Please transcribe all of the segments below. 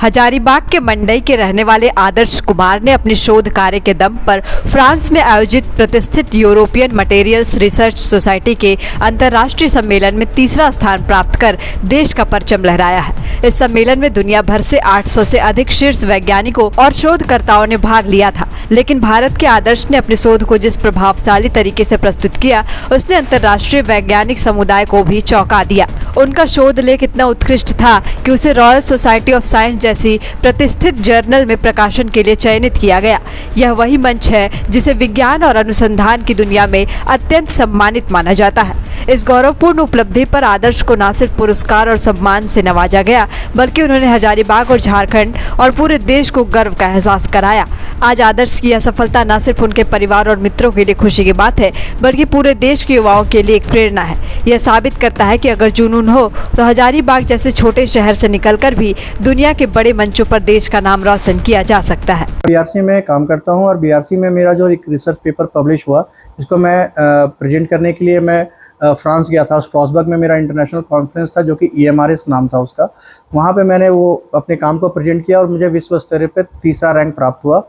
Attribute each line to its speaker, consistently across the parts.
Speaker 1: हजारीबाग के मंडई के रहने वाले आदर्श कुमार ने अपने शोध कार्य के दम पर फ्रांस में आयोजित प्रतिष्ठित यूरोपियन मटेरियल्स रिसर्च सोसाइटी के अंतर्राष्ट्रीय सम्मेलन में तीसरा स्थान प्राप्त कर देश का परचम लहराया है। इस सम्मेलन में दुनिया भर से 800 से अधिक शीर्ष वैज्ञानिकों और शोधकर्ताओं ने भाग लिया था, लेकिन भारत के आदर्श ने अपने शोध को जिस प्रभावशाली तरीके से प्रस्तुत किया, उसने अंतर्राष्ट्रीय वैज्ञानिक समुदाय को भी चौंका दिया। उनका शोध लेख इतना उत्कृष्ट था कि उसे रॉयल सोसाइटी ऑफ साइंस जैसी प्रतिष्ठित जर्नल में प्रकाशन के लिए चयनित किया गया। यह वही मंच है जिसे विज्ञान और अनुसंधान की दुनिया में अत्यंत सम्मानित माना जाता है। इस गौरवपूर्ण उपलब्धि पर आदर्श को न सिर्फ पुरस्कार और सम्मान से नवाजा गया, बल्कि उन्होंने हजारीबाग और झारखंड और पूरे देश को गर्व का एहसास कराया। आज आदर्श की यह सफलता न सिर्फ उनके परिवार और मित्रों के लिए खुशी की बात है, बल्कि पूरे देश के युवाओं के लिए एक प्रेरणा है। यह साबित करता है कि अगर जुनून हो तो हजारीबाग जैसे छोटे शहर से निकलकर भी दुनिया के बड़े मंचों पर देश का नाम रोशन किया जा सकता है।
Speaker 2: बीआरसी में काम करता हूं और बीआरसी में मेरा जो एक रिसर्च पेपर पब्लिश हुआ, इसको मैं प्रेजेंट करने के लिए मैं फ्रांस गया था। स्ट्रासबर्ग में मेरा इंटरनेशनल कॉन्फ्रेंस था जो कि EMRS नाम था उसका। वहाँ पे मैंने वो अपने काम को प्रेजेंट किया और मुझे विश्व स्तर पे तीसरा रैंक प्राप्त हुआ।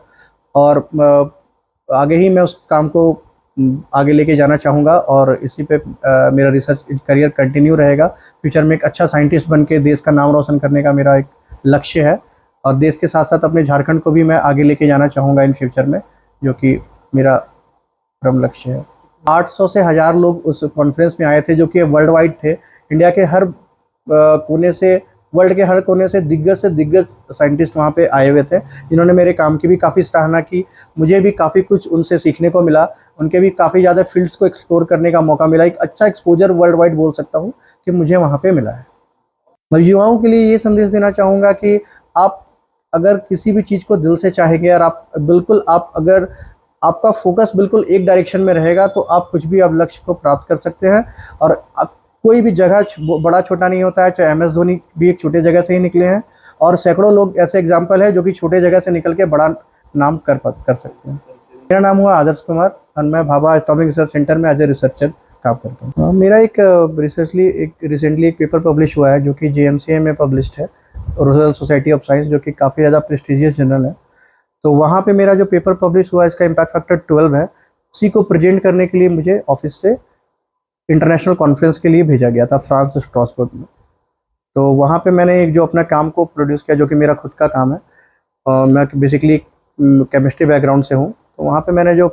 Speaker 2: और आगे ही मैं उस काम को आगे लेके जाना चाहूँगा और इसी पे मेरा रिसर्च करियर कंटिन्यू रहेगा। फ्यूचर में एक अच्छा साइंटिस्ट बन के देश का नाम रोशन करने का मेरा एक लक्ष्य है और देश के साथ साथ अपने झारखंड को भी मैं आगे लेके जाना चाहूँगा इन फ्यूचर में, जो कि मेरा परम लक्ष्य है। 800 से 1000 लोग उस कॉन्फ्रेंस में आए थे, जो कि वर्ल्ड वाइड थे। इंडिया के हर कोने से, वर्ल्ड के हर कोने से दिग्गज साइंटिस्ट वहाँ पे आए हुए थे, जिन्होंने मेरे काम की भी काफ़ी सराहना की। मुझे भी काफ़ी कुछ उनसे सीखने को मिला। उनके भी काफ़ी ज़्यादा फील्ड्स को एक्सप्लोर करने का मौका मिला। एक अच्छा एक्सपोजर वर्ल्ड वाइड बोल सकता हूँ कि मुझे वहाँ पे मिला है। मैं युवाओं के लिए ये संदेश देना चाहूँगा कि आप अगर किसी भी चीज़ को दिल से चाहेंगे और आप अगर आपका फोकस बिल्कुल एक डायरेक्शन में रहेगा तो आप कुछ भी आप लक्ष्य को प्राप्त कर सकते हैं। और कोई भी जगह बड़ा छोटा नहीं होता है। चाहे MS धोनी भी एक छोटे जगह से ही निकले हैं और सैकड़ों लोग ऐसे एग्जाम्पल है जो कि छोटे जगह से निकल के बड़ा नाम कर सकते हैं। मेरा नाम हुआ आदर्श कुमार और मैं भाभा एटॉमिक रिसर्च सेंटर में एज ए रिसर्चर काम करता हूँ। मेरा एक रिसेंटली एक पेपर पब्लिश हुआ है जो कि JMCA में पब्लिश्ड है, रॉयल सोसाइटी ऑफ साइंस, जो कि काफ़ी ज़्यादा प्रेस्टिजियस जर्नल है। तो वहाँ पे मेरा जो पेपर पब्लिश हुआ, इसका इम्पैक्ट फैक्टर 12 है। उसी को प्रेजेंट करने के लिए मुझे ऑफिस से इंटरनेशनल कॉन्फ्रेंस के लिए भेजा गया था फ्रांस स्ट्रासबर्ग में। तो वहाँ पे मैंने एक जो अपना काम को प्रोड्यूस किया, जो कि मेरा खुद का काम है। मैं बेसिकली केमिस्ट्री बैकग्राउंड से हूँ। तो वहाँ पे मैंने जो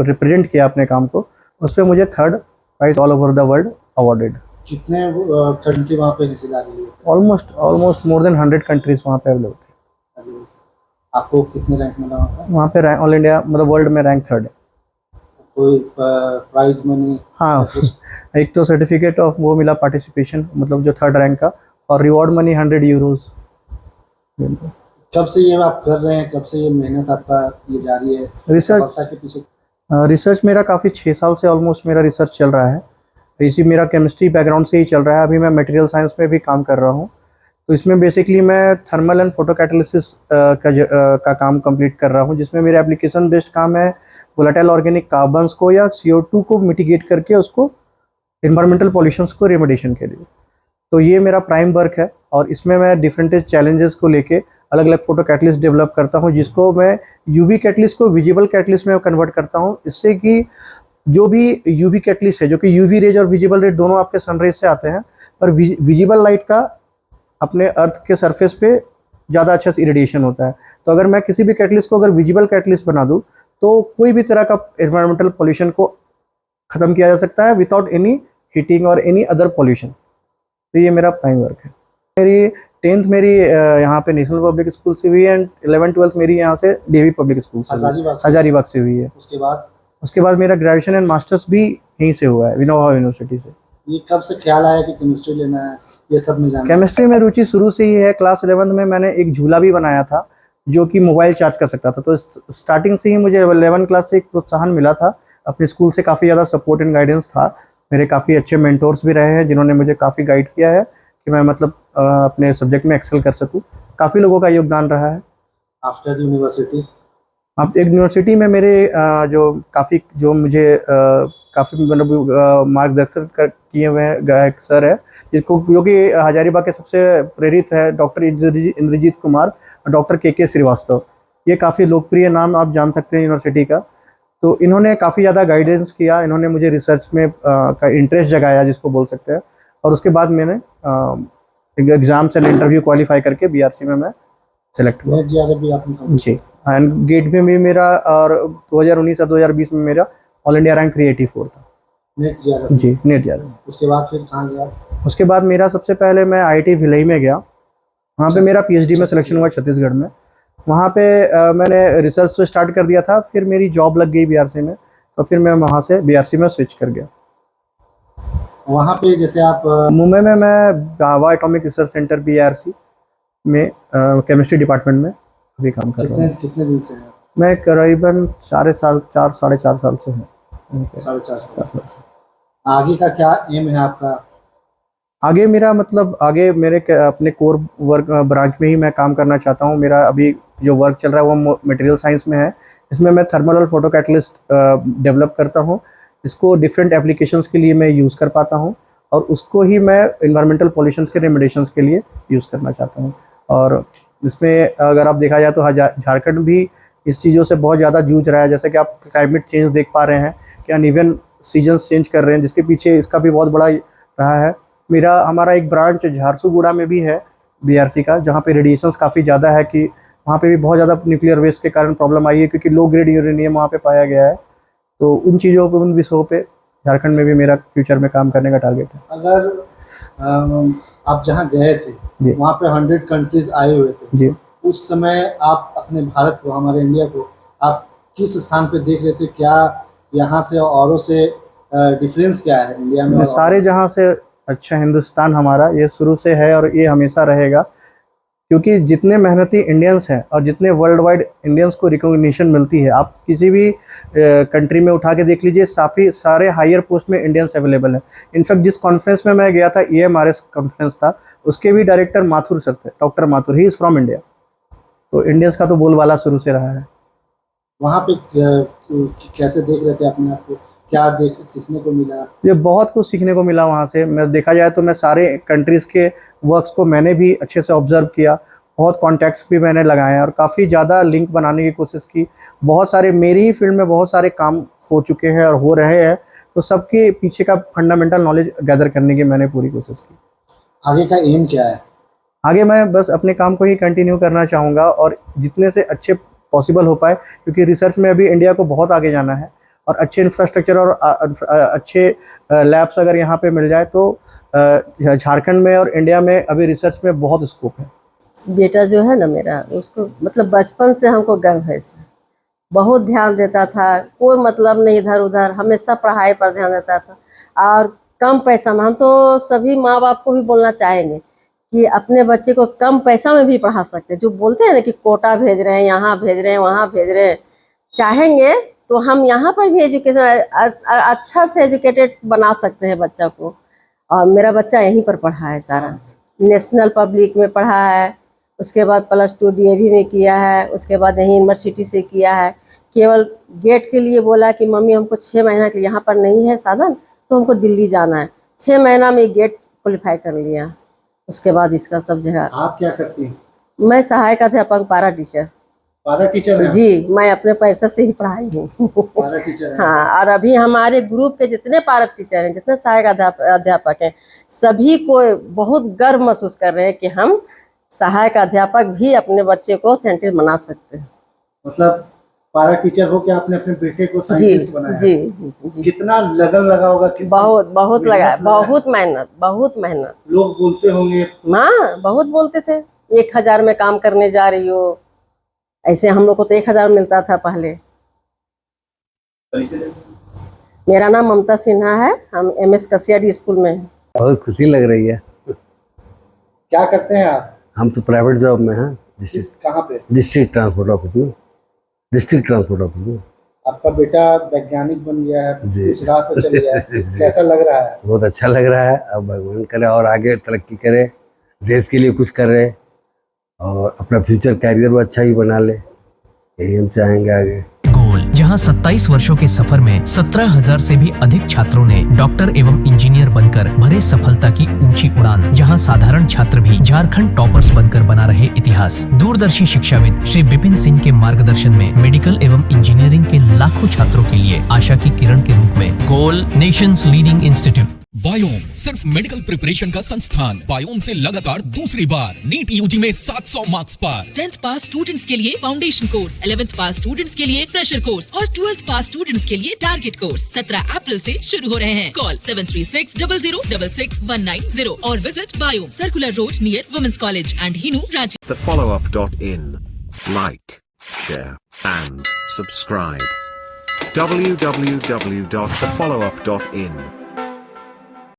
Speaker 2: रिप्रेजेंट किया अपने काम को, उस पर मुझे 3rd prize all over the world awarded.
Speaker 3: कितने कंट्री वहाँ पे हिस्सेदारी ली?
Speaker 2: ऑलमोस्ट मोर देन 100 कंट्रीज वहाँ पे अवेलेबल थे।
Speaker 3: आपको कितने रैंक मिला
Speaker 2: वहाँ पे? रैंक ऑल इंडिया मतलब वर्ल्ड में रैंक 3rd है।
Speaker 3: कोई प्राइज मनी?
Speaker 2: हाँ एक तो सर्टिफिकेट ऑफ वो मिला पार्टिसिपेशन, मतलब जो 3rd रैंक का, और रिवॉर्ड मनी 100 यूरोज।
Speaker 3: कब से ये आप कर रहे हैं, कब से ये मेहनत आपका ये जारी है
Speaker 2: रिसर्च
Speaker 3: के पीछे?
Speaker 2: रिसर्च मेरा काफ़ी 6 साल से ऑलमोस्ट मेरा रिसर्च चल रहा है। इसी मेरा केमिस्ट्री बैकग्राउंड से ही चल रहा है। अभी मैं मटेरियल साइंस में भी काम कर रहा हूँ। तो इसमें बेसिकली मैं थर्मल एंड फोटो कैटालिसिस का काम कंप्लीट कर रहा हूँ, जिसमें मेरा एप्लीकेशन बेस्ड काम है वोलेटाइल ऑर्गेनिक कार्बन्स को या CO2 को मिटिगेट करके उसको इन्वायरमेंटल पॉल्यूशंस को रेमेडिएशन के लिए। तो ये मेरा प्राइम वर्क है और इसमें मैं डिफरेंट चैलेंजेस को लेके अलग अलग फोटो कैटलिस्ट डेवलप करता हूँ, जिसको मैं UV कैटलिस्ट को विजिबल कैटलिस्ट में कन्वर्ट करता हूँ। इससे कि जो भी UV कैटलिस्ट है, जो कि UV रेज और विजिबल रेज दोनों आपके सनरेज से आते हैं, पर विजिबल लाइट का अपने अर्थ के सरफेस पे ज़्यादा अच्छा से इरेडिएशन होता है। तो अगर मैं किसी भी कैटलिस्ट को अगर विजिबल कैटलिस्ट बना दूँ तो कोई भी तरह का एनवायरमेंटल पॉल्यूशन को ख़त्म किया जा सकता है विदाउट एनी हीटिंग और एनी अदर पॉल्यूशन। तो ये मेरा प्राइम वर्क है। मेरी 10th मेरी यहाँ पे नेशनल पब्लिक स्कूल से हुई है एंड 11th-12th मेरी यहाँ से DAV पब्लिक स्कूल से, हजारीबाग से हुई है। उसके बाद मेरा ग्रेजुएशन एंड मास्टर्स भी यहीं से हुआ है, विनोबा यूनिवर्सिटी से।
Speaker 3: ये कब से ख्याल आया कि केमिस्ट्री लेना है, ये सब में जाना?
Speaker 2: केमिस्ट्री में रुचि शुरू से ही है। क्लास 11th में मैंने एक झूला भी बनाया था जो कि मोबाइल चार्ज कर सकता था। तो स्टार्टिंग से ही मुझे 11th क्लास से एक प्रोत्साहन मिला था। अपने स्कूल से काफ़ी ज़्यादा सपोर्ट एंड गाइडेंस था। मेरे काफ़ी अच्छे मेंटोर्स भी रहे हैं जिन्होंने मुझे काफ़ी गाइड किया है कि मैं मतलब अपने सब्जेक्ट में एक्सेल कर सकूँ। काफ़ी लोगों का योगदान रहा है।
Speaker 3: आफ्टर यूनिवर्सिटी
Speaker 2: अब एक यूनिवर्सिटी में मेरे जो काफ़ी जो मुझे काफ़ी मतलब मार्गदर्शन किए हुए एक सर है, जिसको जो कि हजारीबाग के सबसे प्रेरित है, डॉक्टर इंद्रजीत कुमार और डॉक्टर के श्रीवास्तव। ये काफ़ी लोकप्रिय नाम आप जान सकते हैं यूनिवर्सिटी का। तो इन्होंने काफ़ी ज़्यादा गाइडेंस किया, इन्होंने मुझे रिसर्च में का इंटरेस्ट जगाया जिसको बोल सकते हैं। और उसके बाद मैंने एग्ज़ाम्स एंड इंटरव्यू क्वालिफाई करके बीआरसी में मैं सेलेक्ट हुआ।
Speaker 3: नेट जेआरएफ भी आपने complete
Speaker 2: जी, एंड गेट में भी मेरा और 2019 और 2020 में मेरा ऑल इंडिया रैंक 384 था।
Speaker 3: किया? Net JRF.
Speaker 2: जी, नेट जा रहा।
Speaker 3: उसके बाद फिर कहाँ गया आप?
Speaker 2: उसके बाद मेरा सबसे पहले मैं आईआईटी भिलाई में गया, वहाँ पे मेरा पीएचडी में सिलेक्शन हुआ छत्तीसगढ़ में। वहाँ पे मैंने रिसर्च तो स्टार्ट कर दिया था, फिर मेरी जॉब लग गई बीआरसी में, तो फिर मैं वहाँ से बीआरसी में स्विच कर गया।
Speaker 3: वहाँ पे जैसे आप
Speaker 2: मुंबई में मैं Bhabha atomic research centre BRC में केमिस्ट्री डिपार्टमेंट में अभी काम कर रहा हूँ।
Speaker 3: कितने दिन से हैं?
Speaker 2: मैं करीबन 4 साढ़े 4 साल से हूँ।
Speaker 3: 4.5 साल से। आगे का क्या एम है आपका?
Speaker 2: आगे मेरा मतलब आगे मेरे अपने कोर वर्क ब्रांच में ही मैं काम करना चाहता हूँ। मेरा अभी जो वर्क चल रहा है वो मटेरियल साइंस में है। इसमें मैं थर्मल और फोटो कैटलिस्ट डेवलप करता हूँ। इसको डिफरेंट एप्लीकेशंस के लिए मैं यूज़ कर पाता हूँ और उसको ही मैं इन्वायरमेंटल पॉल्यूशंस के रेमेडिएशंस के लिए यूज़ करना चाहता हूँ। और इसमें अगर आप देखा जाए तो झारखंड भी इस चीज़ों से बहुत ज़्यादा जूझ रहा है। जैसे कि आप क्लाइमेट चेंज देख पा रहे हैं कि अनइवन सीजन्स चेंज कर रहे हैं, जिसके पीछे इसका भी बहुत बड़ा रहा है। हमारा एक ब्रांच झारसुगुड़ा में भी है बीआरसी का, जहाँ पे रेडिएशंस काफ़ी ज़्यादा है कि वहाँ पे भी बहुत ज़्यादा न्यूक्लियर वेस्ट के कारण प्रॉब्लम आई है, क्योंकि लो ग्रेड यूरेनियम वहाँ पे पाया गया है। तो उन चीज़ों पे, उन विषयों पे झारखंड में भी मेरा फ्यूचर में काम करने का टारगेट है।
Speaker 3: अगर आप जहाँ गए थे
Speaker 2: जी।
Speaker 3: वहाँ पे 100 कंट्रीज आए हुए थे
Speaker 2: जी,
Speaker 3: उस समय आप अपने भारत को, हमारे इंडिया को आप किस स्थान पे देख रहे थे? क्या यहाँ से औरों से डिफरेंस क्या है इंडिया में?
Speaker 2: सारे जहाँ से अच्छा हिंदुस्तान हमारा ये शुरू से है और ये हमेशा रहेगा, क्योंकि जितने मेहनती इंडियंस हैं और जितने वर्ल्ड वाइड इंडियंस को रिकॉग्निशन मिलती है, आप किसी भी कंट्री में उठा के देख लीजिए, सारे हायर पोस्ट में इंडियंस अवेलेबल हैं। इनफैक्ट जिस कॉन्फ्रेंस में मैं गया था, EMRS कॉन्फ्रेंस था, उसके भी डायरेक्टर माथुर सर थे, doctor Mathur, he is from India. तो इंडियंस का तो बोलबाला शुरू से रहा है।
Speaker 3: वहाँ पे कैसे देख रहे थे अपने आप को? क्या सीखने को मिला?
Speaker 2: ये बहुत कुछ सीखने को मिला वहाँ से। मैं देखा जाए तो मैं सारे कंट्रीज़ के वर्क्स को मैंने भी अच्छे से ऑब्जर्व किया, बहुत कॉन्टैक्ट्स भी मैंने लगाए और काफ़ी ज़्यादा लिंक बनाने की कोशिश की। बहुत सारे मेरी ही फील्ड में बहुत सारे काम हो चुके हैं और हो रहे हैं, तो सबके पीछे का फंडामेंटल नॉलेज गैदर करने की मैंने पूरी कोशिश की।
Speaker 3: आगे का एम क्या है?
Speaker 2: आगे मैं बस अपने काम को ही कंटिन्यू करना चाहूँगा और जितने से अच्छे पॉसिबल हो पाए, क्योंकि रिसर्च में अभी इंडिया को बहुत आगे जाना है और अच्छे इंफ्रास्ट्रक्चर और अच्छे लैब्स अगर यहाँ पे मिल जाए तो झारखंड में और इंडिया में अभी रिसर्च में बहुत स्कोप है।
Speaker 4: बेटा जो है ना मेरा, उसको मतलब बचपन से हमको गर्व है इससे। बहुत ध्यान देता था, कोई मतलब नहीं इधर उधर, हमेशा पढ़ाई पर ध्यान देता था। और कम पैसा में, हम तो सभी माँ बाप को भी बोलना चाहेंगे कि अपने बच्चे को कम पैसा में भी पढ़ा सकते हैं। जो बोलते हैं ना कि कोटा भेज रहे हैं, यहाँ भेज रहे हैं, वहाँ भेज रहे हैं, चाहेंगे तो हम यहाँ पर भी एजुकेशन अच्छा से एजुकेटेड बना सकते हैं बच्चा को। और मेरा बच्चा यहीं पर पढ़ा है सारा, नेशनल पब्लिक में पढ़ा है, उसके बाद +2 DAV में किया है, उसके बाद यहीं यूनिवर्सिटी से किया है। केवल गेट के लिए बोला कि मम्मी हमको 6 महीना के लिए, यहाँ पर नहीं है साधन तो हमको दिल्ली जाना है। 6 महीना में गेट क्वालिफाई कर लिया। उसके बाद इसका सब जगह।
Speaker 3: आप क्या करती हैं?
Speaker 4: मैं सहायक अध्यापक, पारा टीचर।
Speaker 3: पारा टीचर हैं?
Speaker 4: जी, मैं अपने पैसे से ही पढ़ाई हूँ।
Speaker 3: पारा टीचर हैं?
Speaker 4: हाँ, और अभी हमारे ग्रुप के जितने पारक टीचर हैं, जितने सहायक अध्यापक हैं, सभी को बहुत गर्व महसूस कर रहे हैं कि हम सहायक अध्यापक भी अपने बच्चे को साइंटिस्ट बना सकते हैं।
Speaker 3: मतलब पारा टीचर हो के आपने अपने बेटे को
Speaker 4: जी
Speaker 3: साइंटिस्ट बनाया?
Speaker 4: जी जी जी।
Speaker 3: कितना लगन लगा होगा?
Speaker 4: बहुत बहुत लगा, बहुत मेहनत, बहुत मेहनत।
Speaker 3: लोग बोलते होंगे?
Speaker 4: हाँ, बहुत बोलते थे 1000 में काम करने जा रही हो। ऐसे हम लोग को तो 1000 मिलता था पहले। मेरा नाम ममता सिन्हा है, हम MS कसियाडी स्कूल में हैं।
Speaker 5: बहुत खुशी लग रही है।
Speaker 3: क्या करते हैं आप?
Speaker 5: हम तो प्राइवेट जॉब में हैं,
Speaker 3: कहाँ पे?
Speaker 5: डिस्ट्रिक्ट ट्रांसपोर्ट ऑफिस में। डिस्ट्रिक्ट ट्रांसपोर्ट ऑफिस में।
Speaker 3: आपका बेटा वैज्ञानिक बन गया है,
Speaker 5: जी।
Speaker 3: उस राह पे चल गया है, कैसा लग रहा है?
Speaker 5: बहुत अच्छा लग रहा है। अब भगवान करे और आगे तरक्की करे, देश के लिए कुछ करे और अपना फ्यूचर कैरियर भी अच्छा ही बना ले। यही हम चाहेंगे आगे।
Speaker 6: गोल, जहां 27 वर्षों के सफर में 17,000 से भी अधिक छात्रों ने डॉक्टर एवं इंजीनियर बनकर भरे सफलता की ऊंची उड़ान, जहां साधारण छात्र भी झारखंड टॉपर्स बनकर बना रहे इतिहास। दूरदर्शी शिक्षाविद श्री विपिन सिंह के मार्गदर्शन में मेडिकल एवं इंजीनियरिंग के लाखों छात्रों के लिए आशा की किरण के रूप में गोल, नेशंस लीडिंग इंस्टीट्यूट।
Speaker 7: बायोम सिर्फ मेडिकल प्रिपरेशन का संस्थान। बायोम से लगातार दूसरी बार नीट यूजी में 700 मार्क्स पार।
Speaker 8: 10th पास स्टूडेंट्स के लिए फाउंडेशन कोर्स, 11th पास स्टूडेंट्स के लिए फ्रेशर कोर्स और 12th पास स्टूडेंट्स के लिए टारगेट कोर्स 17 अप्रैल से शुरू हो रहे हैं। कॉल 7360066190 और visit Biome, circular road near women's college and Hinu, Ranchi.
Speaker 9: thefollowup.in. Like, share, and subscribe. www.thefollowup.in